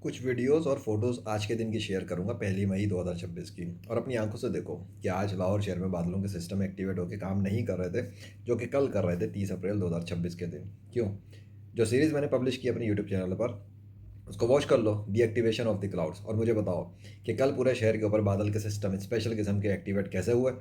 कुछ वीडियोस और फोटोज़ आज के दिन की शेयर करूंगा 1 मई 2026 की। और अपनी आंखों से देखो कि आज लाहौर शहर में बादलों के सिस्टम एक्टिवेट होकर काम नहीं कर रहे थे, जो कि कल कर रहे थे 30 अप्रैल 2026 के दिन। क्यों? जो सीरीज़ मैंने पब्लिश की अपने यूट्यूब चैनल पर, उसको वॉच कर लो, दी एक्टिवेशन ऑफ द क्लाउड्स, और मुझे बताओ कि कल पूरे शहर के ऊपर बादल के सिस्टम स्पेशल किस्म के एक्टिवेट कैसे हुए,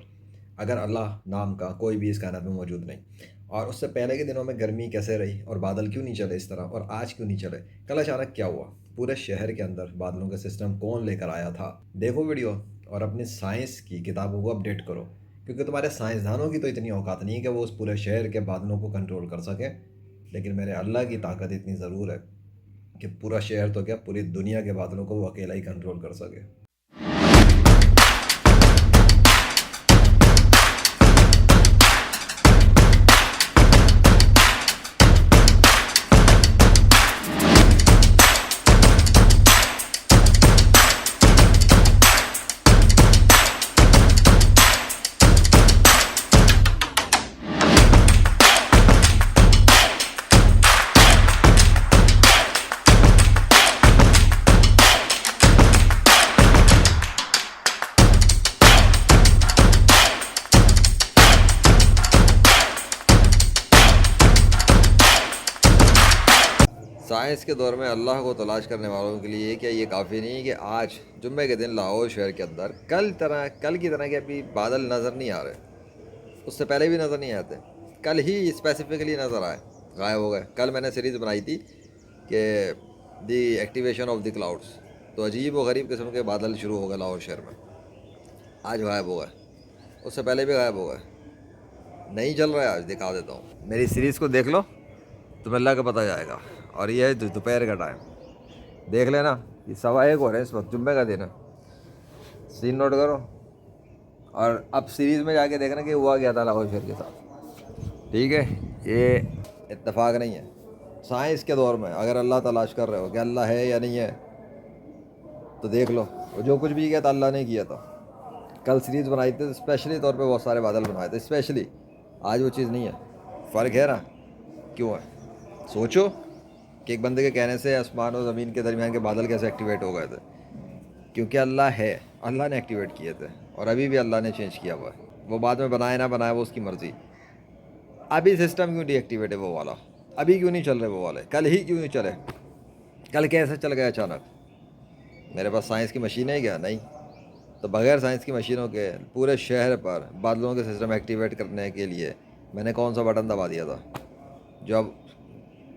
अगर अल्लाह नाम का कोई भी इस कायनात में मौजूद नहीं। और उससे पहले के दिनों में गर्मी कैसे रही और बादल क्यों नहीं चले इस तरह, और आज क्यों नहीं चले, कल अचानक क्या हुआ, पूरे शहर के अंदर बादलों का सिस्टम कौन लेकर आया था। देखो वीडियो और अपनी साइंस की किताबों को अपडेट करो, क्योंकि तुम्हारे साइंसदानों की तो इतनी औकात नहीं है कि वो उस पूरे शहर के बादलों को कंट्रोल कर सकें, लेकिन मेरे अल्लाह की ताकत इतनी ज़रूर है कि पूरा शहर तो क्या, पूरी दुनिया के बादलों को वो अकेला ही कंट्रोल कर सके। साइंस के दौर में अल्लाह को तलाश करने वालों के लिए क्या ये काफ़ी नहीं है कि आज जुम्मे के दिन लाहौर शहर के अंदर कल की तरह के अभी बादल नज़र नहीं आ रहे, उससे पहले भी नज़र नहीं आते, कल ही स्पेसिफिकली नज़र आए, गायब हो गए। कल मैंने सीरीज़ बनाई थी कि दी एक्टिवेशन ऑफ द क्लाउड्स, तो अजीब व गरीब किस्म के बादल शुरू हो गए लाहौर शहर में, आज गायब हो गए, उससे पहले भी गायब हो गए। नहीं चल रहा है, आज दिखा देता हूँ, मेरी सीरीज़ को देख लो, तुम्हें अल्लाह का पता जाएगा। और ये है दोपहर का टाइम, देख लेना, ये 1:15 हो रहे हैं इस वक्त, जुम्मे का दिन है, सीन नोट करो। और अब सीरीज़ में जाके देखना कि हुआ क्या था लाहौर शहर के साथ, ठीक है? ये इत्तेफाक नहीं है। साइंस के दौर में अगर अल्लाह तलाश कर रहे हो कि अल्लाह है या नहीं है, तो देख लो, वो जो कुछ भी किया था अल्लाह ने किया था। कल सीरीज़ बनाई थी स्पेशली तौर पे बहुत सारे बादल बनाए थे स्पेशली, आज वो चीज़ नहीं है। फ़र्क है ना? क्यों है? सोचो कि एक बंदे के कहने से आसमान और ज़मीन के दरमियान के बादल कैसे एक्टिवेट हो गए थे। क्योंकि अल्लाह है, अल्लाह ने एक्टिवेट किए थे, और अभी भी अल्लाह ने चेंज किया हुआ है। वो बाद में बनाए ना बनाए वो उसकी मर्ज़ी। अभी सिस्टम क्यों डीएक्टिवेट है वो वाला? अभी क्यों नहीं चल रहे वो वाले? कल ही क्यों नहीं चले? कल कैसे चल गए अचानक? मेरे पास साइंस की मशीन है क्या? नहीं। तो बगैर साइंस की मशीनों के पूरे शहर पर बादलों के सिस्टम एक्टिवेट करने के लिए मैंने कौन सा बटन दबा दिया था जो अब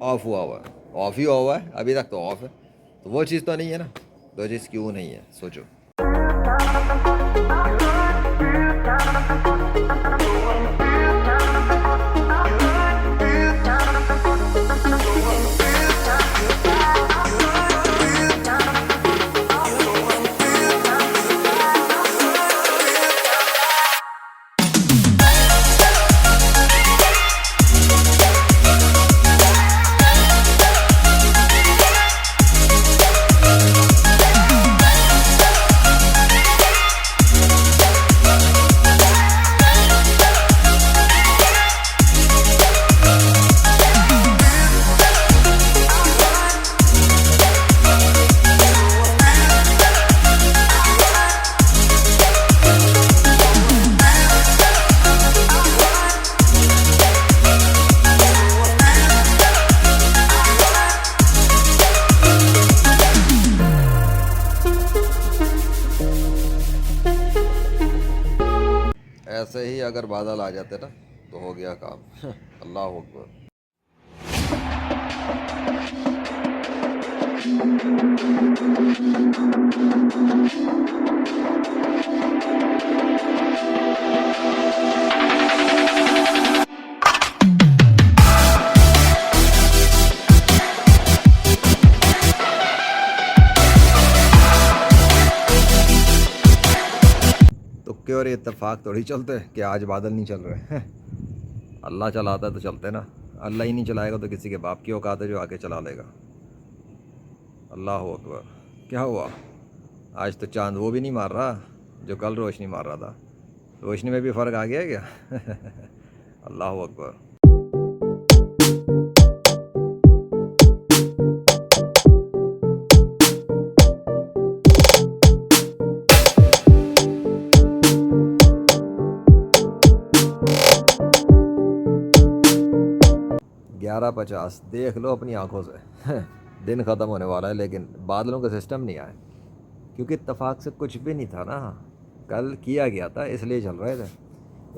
ऑफ़ हुआ हुआ है? ऑफ़ ही हुआ है, अभी तक तो ऑफ़ है। तो वो चीज़ तो नहीं है ना? तो चीज़ क्यों नहीं है, सोचो। ऐसे ही अगर बादल आ जाते ना तो हो गया काम। अल्लाह अकबर। तुक्के और इत्तेफाक थोड़ी चलते कि आज बादल नहीं चल रहे हैं। अल्लाह चलाता है तो चलते ना, अल्लाह ही नहीं चलाएगा तो किसी के बाप की औकात है जो आके चला लेगा। अल्लाह अकबर। क्या हुआ? आज तो चांद वो भी नहीं मार रहा जो कल रोशनी मार रहा था। रोशनी में भी फ़र्क आ गया क्या? अल्लाह अकबर। 12:50 देख लो अपनी आंखों से। दिन ख़त्म होने वाला है लेकिन बादलों का सिस्टम नहीं आया, क्योंकि इत्तेफाक से कुछ भी नहीं था ना। कल किया गया था इसलिए चल रहे थे,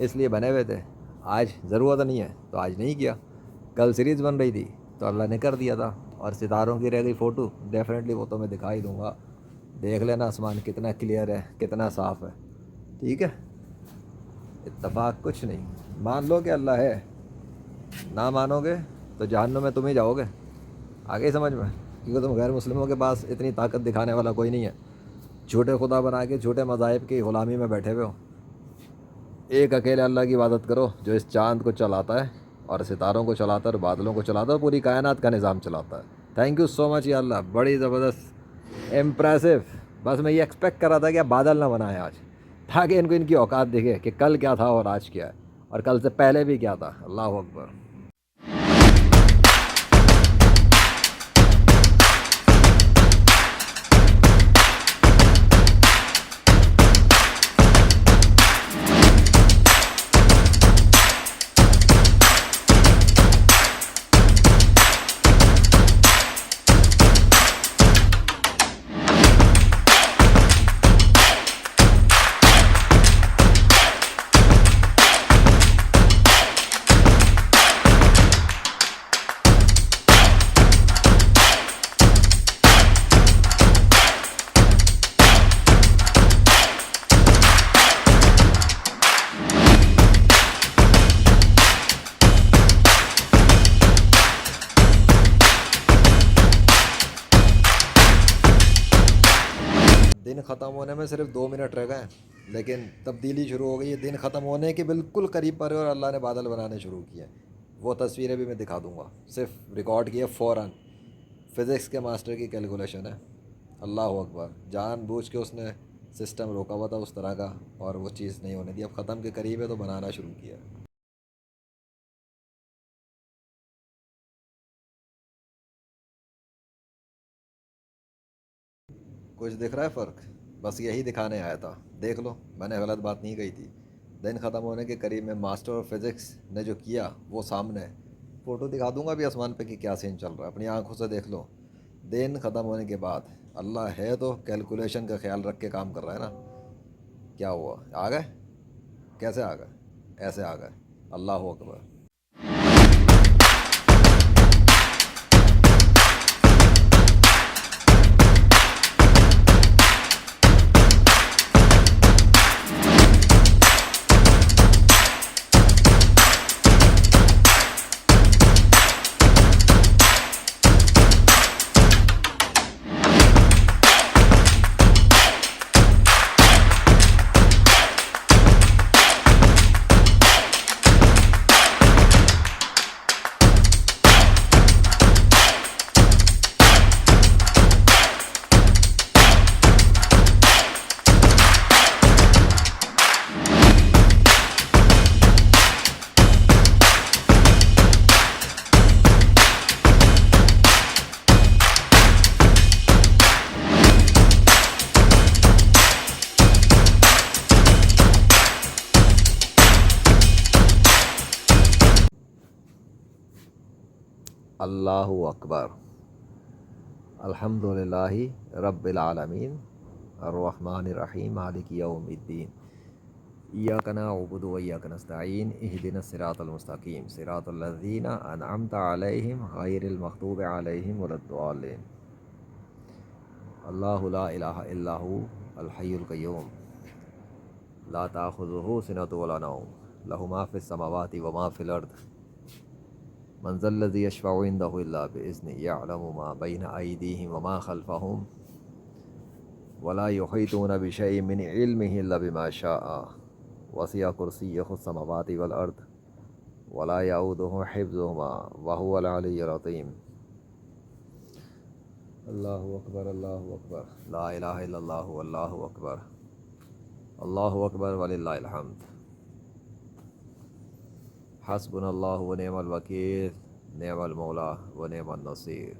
इसलिए बने हुए थे। आज ज़रूरत नहीं है तो आज नहीं किया। कल सीरीज़ बन रही थी तो अल्लाह ने कर दिया था। और सितारों की रह गई फ़ोटो, डेफिनेटली वो तो मैं दिखा ही दूँगा। देख लेना आसमान कितना क्लियर है, कितना साफ़ है। ठीक है, इत्तेफाक कुछ नहीं। मान लो कि अल्लाह है, ना मानोगे तो जहन्नुम में तुम ही जाओगे। आगे समझ में, क्योंकि तुम गैर मुस्लिमों के पास इतनी ताकत दिखाने वाला कोई नहीं है। झूठे खुदा बना के झूठे मज़ाहिब की ग़ुलामी में बैठे हुए हो। एक अकेले अल्लाह की इबादत करो जो इस चाँद को चलाता है और सितारों को चलाता है और बादलों को चलाता है, पूरी कायनात का निज़ाम चलाता है। थैंक यू सो मच या अल्लाह, बड़ी ज़बरदस्त, इम्प्रेसिव। बस मैं ये एक्सपेक्ट कर रहा था कि आप बादल ना बनाएं आज, ताकि इनको इनकी औकात दिखे कि कल क्या था और आज क्या है, और कल से पहले भी क्या था। अल्लाह अकबर। दिन ख़त्म होने में सिर्फ 2 मिनट रह गए, लेकिन तब्दीली शुरू हो गई है। दिन ख़त्म होने के बिल्कुल करीब पर है और अल्लाह ने बादल बनाने शुरू किए। वो तस्वीरें भी मैं दिखा दूँगा, सिर्फ रिकॉर्ड किए फ़ौरन। फ़िज़िक्स के मास्टर की कैलकुलेशन है। अल्लाह अकबर। जानबूझ के उसने सिस्टम रोका हुआ था उस तरह का, और वो चीज़ नहीं होने दी। अब ख़त्म के करीब है तो बनाना शुरू किया। कुछ दिख रहा है फ़र्क? बस यही दिखाने आया था। देख लो, मैंने गलत बात नहीं कही थी। दिन ख़त्म होने के करीब में मास्टर ऑफ फिज़िक्स ने जो किया वो सामने है। फ़ोटो दिखा दूंगा अभी आसमान पे कि क्या सीन चल रहा है, अपनी आंखों से देख लो। दिन ख़त्म होने के बाद अल्लाह है तो कैलकुलेशन का ख्याल रख के काम कर रहा है ना। क्या हुआ, आ गए? कैसे आ गए? ऐसे आ गए। अल्लाह अकबर। अल्लाहु अकबर। अल्हम्दुलिल्लाहि रब्बिल आलमीन अर्रहमानिर रहीम मालिकि यौमिद्दीन इय्याका नअबुदु व इय्याका नस्तईन इहदिनस सिरातल मुस्तकीम सिरातल लज़ीना अनअमता अलैहिम गैरिल मग़दूबि अलैहिम वलद्दालिन। अल्लाहु ला इलाहा इल्ला हु अल हय्युल क़य्यूम ला ताख़ुज़ुहु सिनतु वला नौम लहु मा फ़िस समावाति व मा फ़िल अर्द मन ज़ल्लज़ी यशफ़अउ इंदहु इल्ला बिइज़्निहि यअलमु मा बैना अयदीहिम व मा ख़ल्फ़हुम वला युहीतूना बिशैइन मिन इल्मिहि इल्ला बिमा शाअ वसिअ कुर्सिय्युहु समावाति वल अर्द वला यऊदुहु हिफ्ज़ुहुमा व हुवल अलिय्युल अज़ीम। अल्लाहु अकबर, अल्लाहु अकबर, ला इलाहा इल्लल्लाहु, अल्लाहु अकबर, अल्लाहु अकबर वलिल्लाहिल हम्द। हस्बुनल्लाहु व निअमल वकील, निअमल मौला व निअमन नसीर।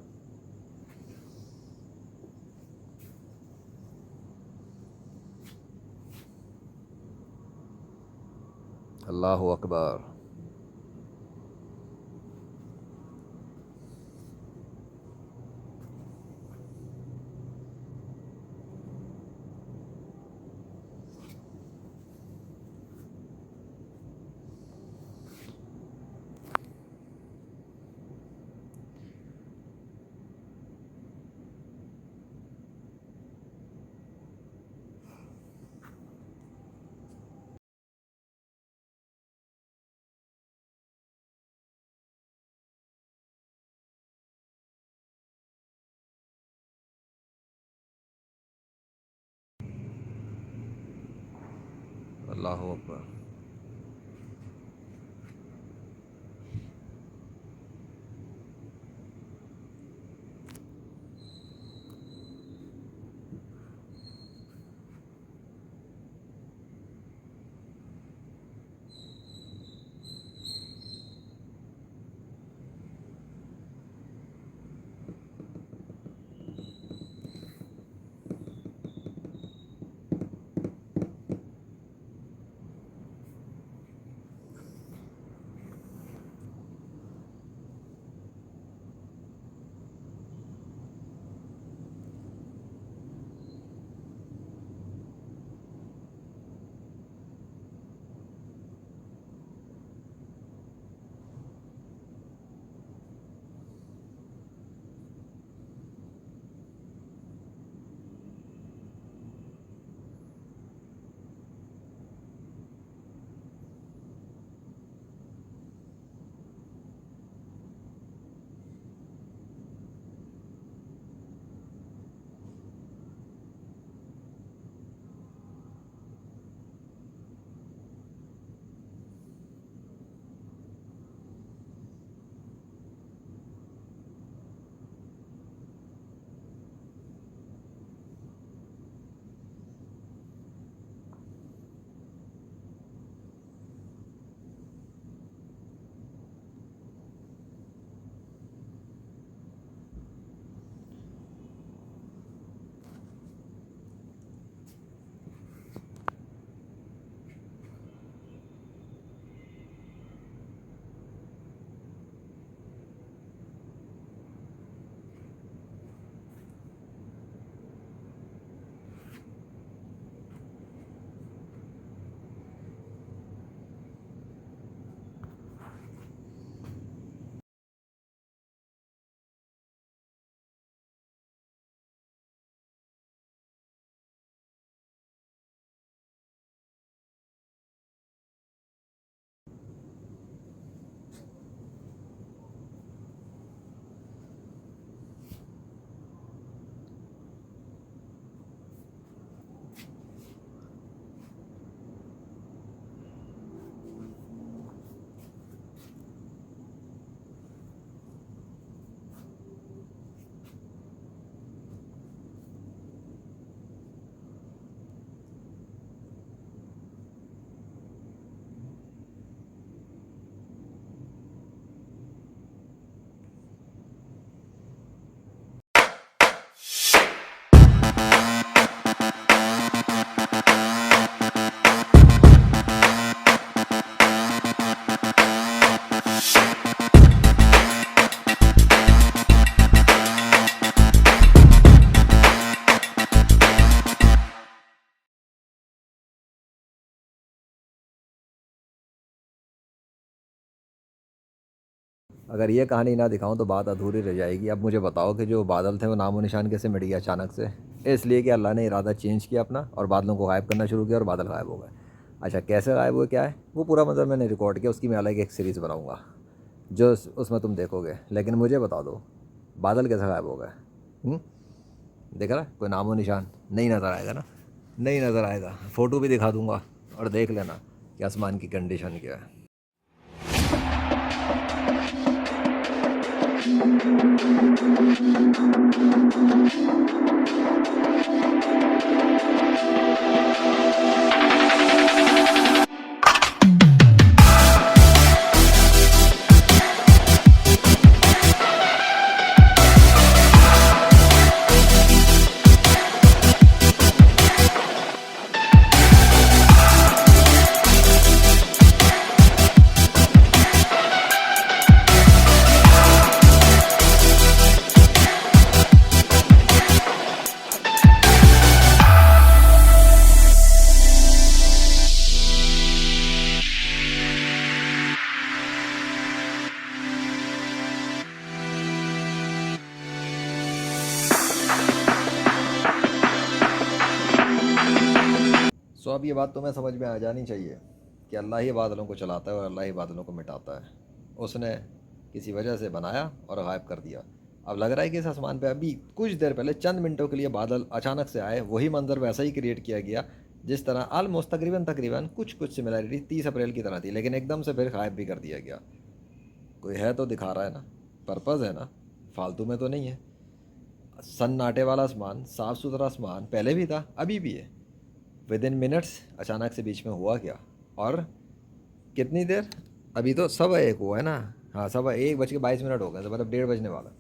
अल्लाहु अकबर। अल्लाह अकबर। अगर ये कहानी ना दिखाऊं तो बात अधूरी रह जाएगी। अब मुझे बताओ कि जो बादल थे वो नामो निशान कैसे मिट गया अचानक से? इसलिए कि अल्लाह ने इरादा चेंज किया अपना और बादलों को गायब करना शुरू किया और बादल गायब हो गए। अच्छा, कैसे गायब हुए क्या है वो पूरा मतलब मैंने रिकॉर्ड किया, उसकी मैं अलग एक सीरीज़ बनाऊँगा जो उसमें तुम देखोगे। लेकिन मुझे बता दो बादल कैसे गायब हो गए? देख रहा कोई नामो निशान नहीं नज़र आएगा ना? नहीं नज़र आएगा। फ़ोटो भी दिखा दूँगा और देख लेना कि आसमान की कंडीशन क्या है। सो अब ये बात तुम्हें समझ में आ जानी चाहिए कि अल्लाह ही बादलों को चलाता है और अल्लाह ही बादलों को मिटाता है। उसने किसी वजह से बनाया और गायब कर दिया। अब लग रहा है कि इस आसमान पे अभी कुछ देर पहले चंद मिनटों के लिए बादल अचानक से आए, वही मंजर वैसा ही क्रिएट किया गया जिस तरह आलमोस्ट तकरीबन तकरीबन कुछ कुछ सिमिलरिटी 30 अप्रैल की तरह थी, लेकिन एकदम से फिर गायब भी कर दिया गया। कोई है तो दिखा रहा है ना, पर्पज़ है ना, फालतू में तो नहीं है। सन्नाटे वाला आसमान, साफ़ सुथरा आसमान पहले भी था, अभी भी है। विद इन मिनट्स अचानक से बीच में हुआ क्या? और कितनी देर? अभी तो 1:15 हुआ है ना। हाँ, 1:22 हो गए, तो मतलब 1:30 बजने वाला।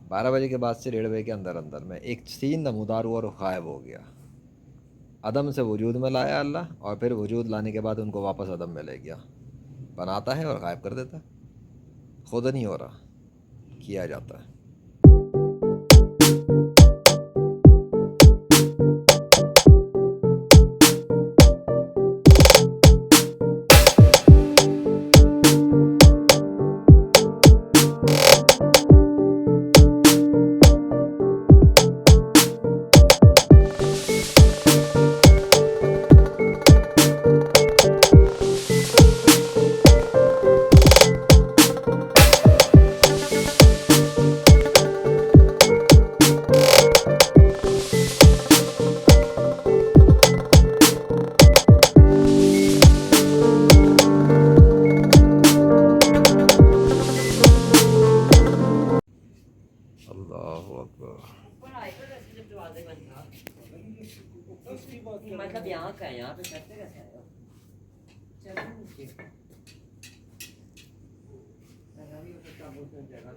12 बजे के बाद से 1:30 बजे के अंदर अंदर में एक सीन नमूदार हुआ और गायब हो गया। अदम से वजूद में लाया अल्लाह, और फिर वजूद लाने के बाद उनको वापस अदम में ले गया। बनाता है और गायब कर देता है। खुद नहीं हो रहा, किया जाता है। अल्लाह अकबर। पढ़ाई का कैसे जब दरवाजे बंद था मतलब यहाँ का है, यहाँ पे करते कैसे आए हो? चलो नीचे लगा भी हो सकता है बहुत जगह